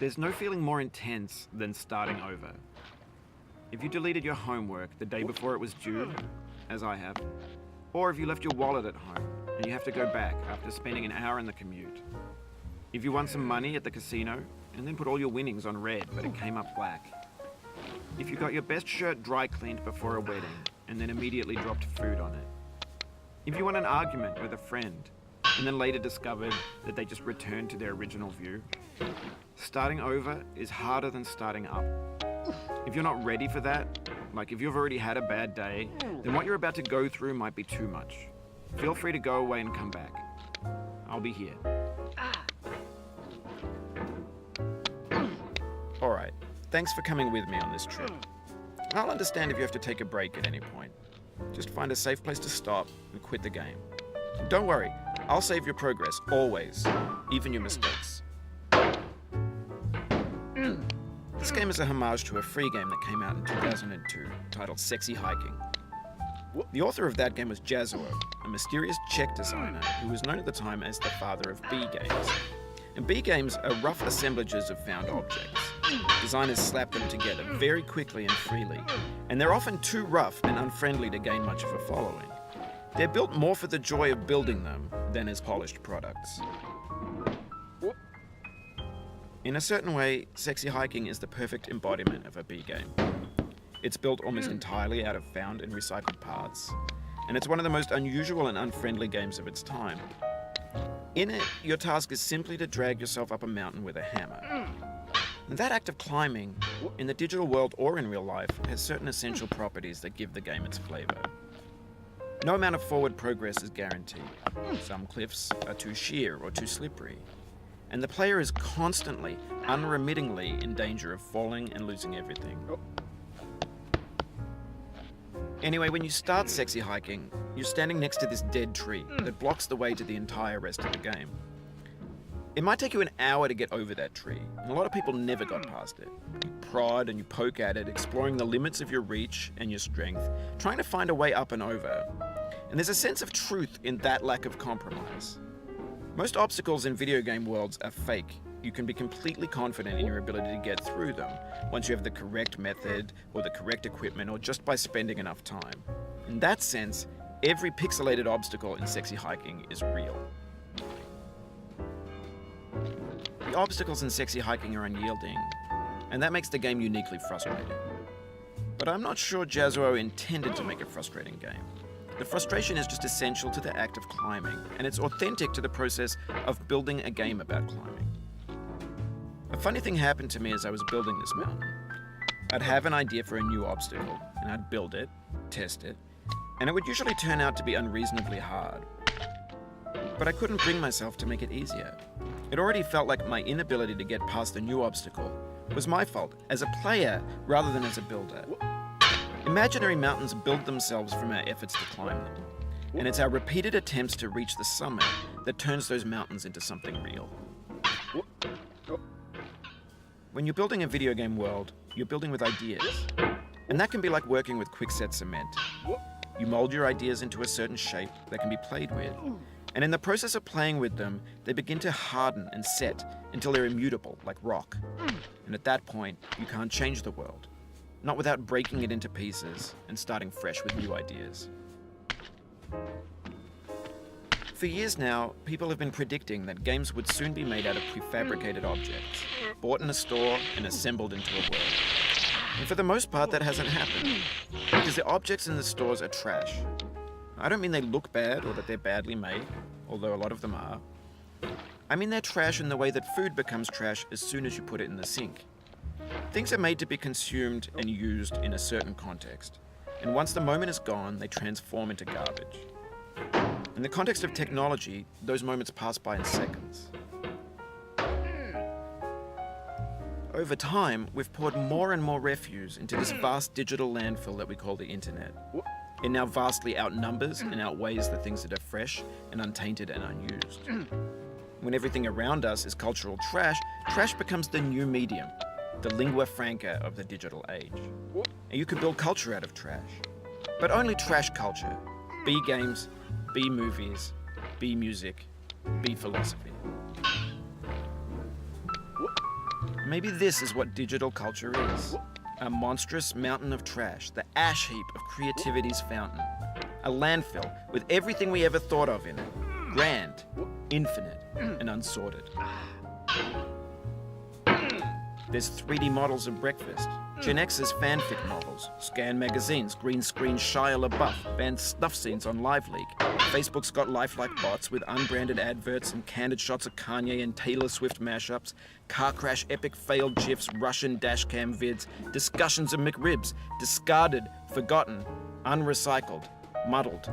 There's no feeling more intense than starting over. If you deleted your homework the day before it was due, as I have, or if you left your wallet at home and you have to go back after spending an hour in the commute. If you won some money at the casino and then put all your winnings on red but it came up black. If you got your best shirt dry cleaned before a wedding and then immediately dropped food on it. If you won an argument with a friend and then later discovered that they just returned to their original view. Starting over is harder than starting up. If you're not ready for that, like if you've already had a bad day, then what you're about to go through might be too much. Feel free to go away and come back. I'll be here. Alright, thanks for coming with me on this trip. I'll understand if you have to take a break at any point. Just find a safe place to stop and quit the game. Don't worry, I'll save your progress, always, even your mistakes. This game is a homage to a free game that came out in 2002, titled Sexy Hiking. The author of that game was Jazzuo, a mysterious Czech designer who was known at the time as the father of B games. And B games are rough assemblages of found objects. Designers slap them together very quickly and freely, and they're often too rough and unfriendly to gain much of a following. They're built more for the joy of building them than as polished products. In a certain way, Sexy Hiking is the perfect embodiment of a B game. It's built almost entirely out of found and recycled parts, and it's one of the most unusual and unfriendly games of its time. In it, your task is simply to drag yourself up a mountain with a hammer. And that act of climbing, in the digital world or in real life, has certain essential properties that give the game its flavor. No amount of forward progress is guaranteed. Some cliffs are too sheer or too slippery. And the player is constantly, unremittingly in danger of falling and losing everything. Anyway, when you start Sexy Hiking, you're standing next to this dead tree that blocks the way to the entire rest of the game. It might take you an hour to get over that tree, and a lot of people never got past it. You prod and you poke at it, exploring the limits of your reach and your strength, trying to find a way up and over. And there's a sense of truth in that lack of compromise. Most obstacles in video game worlds are fake. You can be completely confident in your ability to get through them once you have the correct method or the correct equipment or just by spending enough time. In that sense, every pixelated obstacle in Sexy Hiking is real. The obstacles in Sexy Hiking are unyielding, and that makes the game uniquely frustrating. But I'm not sure Jazzuo intended to make a frustrating game. The frustration is just essential to the act of climbing, and it's authentic to the process of building a game about climbing. A funny thing happened to me as I was building this mountain. I'd have an idea for a new obstacle, and I'd build it, test it, and it would usually turn out to be unreasonably hard. But I couldn't bring myself to make it easier. It already felt like my inability to get past the new obstacle was my fault as a player rather than as a builder. Imaginary mountains build themselves from our efforts to climb them, and it's our repeated attempts to reach the summit that turns those mountains into something real. When you're building a video game world, you're building with ideas, and that can be like working with quickset cement. You mold your ideas into a certain shape that can be played with, and in the process of playing with them, they begin to harden and set until they're immutable, like rock. And at that point, you can't change the world. Not without breaking it into pieces and starting fresh with new ideas. For years now, people have been predicting that games would soon be made out of prefabricated objects, bought in a store and assembled into a world. And for the most part, that hasn't happened, because the objects in the stores are trash. I don't mean they look bad or that they're badly made, although a lot of them are. I mean they're trash in the way that food becomes trash as soon as you put it in the sink. Things are made to be consumed and used in a certain context, and once the moment is gone, they transform into garbage. In the context of technology, those moments pass by in seconds. Over time, we've poured more and more refuse into this vast digital landfill that we call the internet. It now vastly outnumbers and outweighs the things that are fresh and untainted and unused. When everything around us is cultural trash, trash becomes the new medium, the lingua franca of the digital age. And you can build culture out of trash. But only trash culture. B games, B movies, B music, B philosophy. Maybe this is what digital culture is. A monstrous mountain of trash, the ash heap of creativity's fountain. A landfill with everything we ever thought of in it. Grand, infinite, and unsorted. There's 3D models of breakfast, Gen X's fanfic novels, Scan magazines, green screen Shia LaBeouf, banned snuff scenes on LiveLeak. Facebook's got lifelike bots with unbranded adverts and candid shots of Kanye and Taylor Swift mashups, car crash epic failed GIFs, Russian dashcam vids, discussions of McRibs, discarded, forgotten, unrecycled, muddled,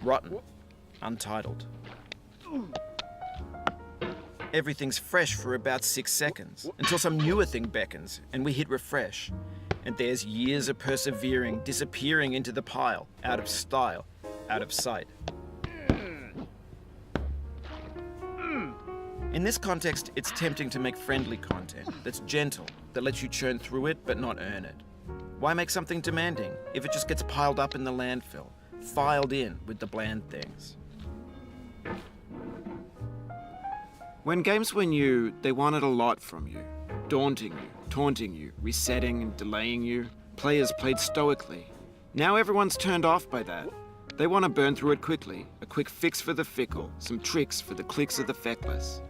rotten, untitled. Everything's fresh for about 6 seconds, until some newer thing beckons, and we hit refresh. And there's years of persevering, disappearing into the pile, out of style, out of sight. In this context, it's tempting to make friendly content that's gentle, that lets you churn through it but not earn it. Why make something demanding if it just gets piled up in the landfill, filed in with the bland things? When games were new, they wanted a lot from you. Daunting you, taunting you, resetting and delaying you. Players played stoically. Now everyone's turned off by that. They want to burn through it quickly, a quick fix for the fickle, some tricks for the clicks of the feckless.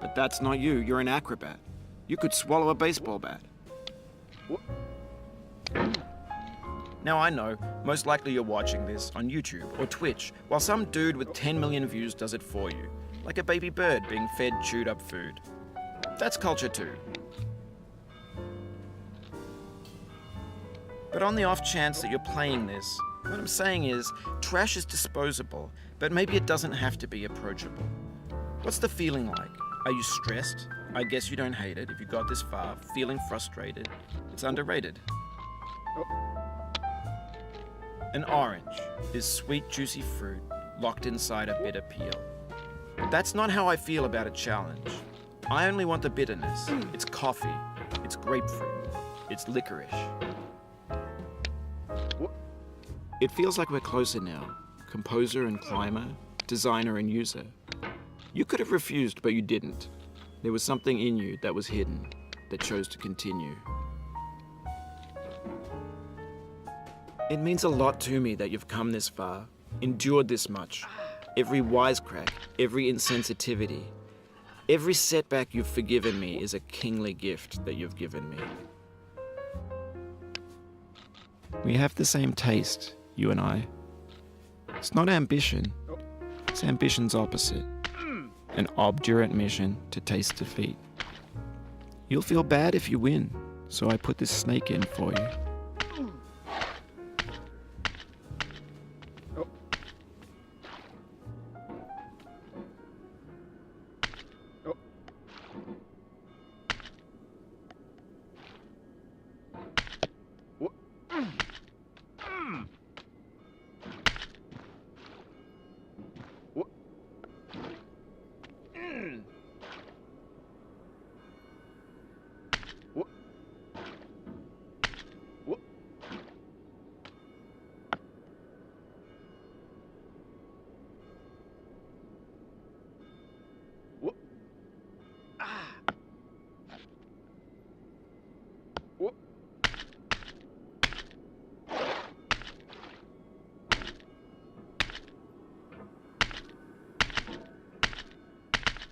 But that's not you, you're an acrobat. You could swallow a baseball bat. Now I know, most likely you're watching this on YouTube or Twitch, while some dude with 10 million views does it for you. Like a baby bird being fed chewed up food. That's culture too. But on the off chance that you're playing this, what I'm saying is, trash is disposable, but maybe it doesn't have to be approachable. What's the feeling like? Are you stressed? I guess you don't hate it if you got this far. Feeling frustrated? It's underrated. An orange is sweet, juicy fruit locked inside a bitter peel. That's not how I feel about a challenge. I only want the bitterness. It's coffee. It's grapefruit. It's licorice. It feels like we're closer now. Composer and climber, designer and user. You could have refused, but you didn't. There was something in you that was hidden, that chose to continue. It means a lot to me that you've come this far, endured this much. Every wisecrack, every insensitivity, every setback you've forgiven me is a kingly gift that you've given me. We have the same taste, you and I. It's not ambition, it's ambition's opposite. An obdurate mission to taste defeat. You'll feel bad if you win, so I put this snake in for you.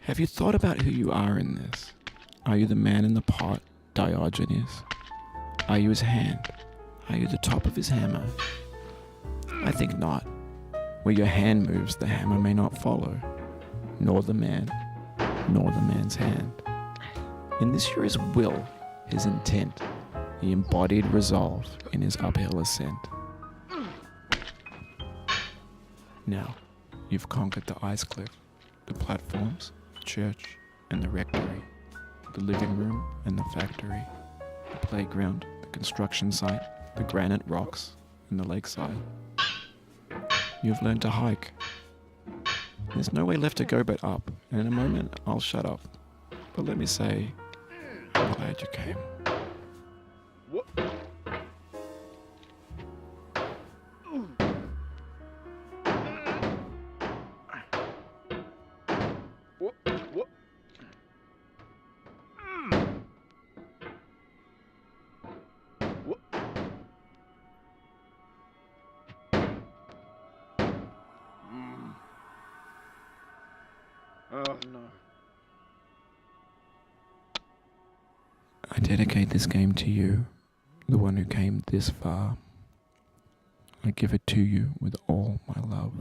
Have you thought about who you are in this? Are you the man in the pot, Diogenes? Are you his hand? Are you the top of his hammer? I think not. Where your hand moves, the hammer may not follow, nor the man, nor the man's hand. In this you're his will, his intent, the embodied resolve in his uphill ascent. Now, you've conquered the ice cliff, the platforms, church and the rectory, the living room and the factory, the playground, the construction site, the granite rocks and the lakeside. You've learned to hike. There's no way left to go but up, and in a moment I'll shut up. But let me say, I'm glad you came. Oh no. I dedicate this game to you, the one who came this far. I give it to you with all my love.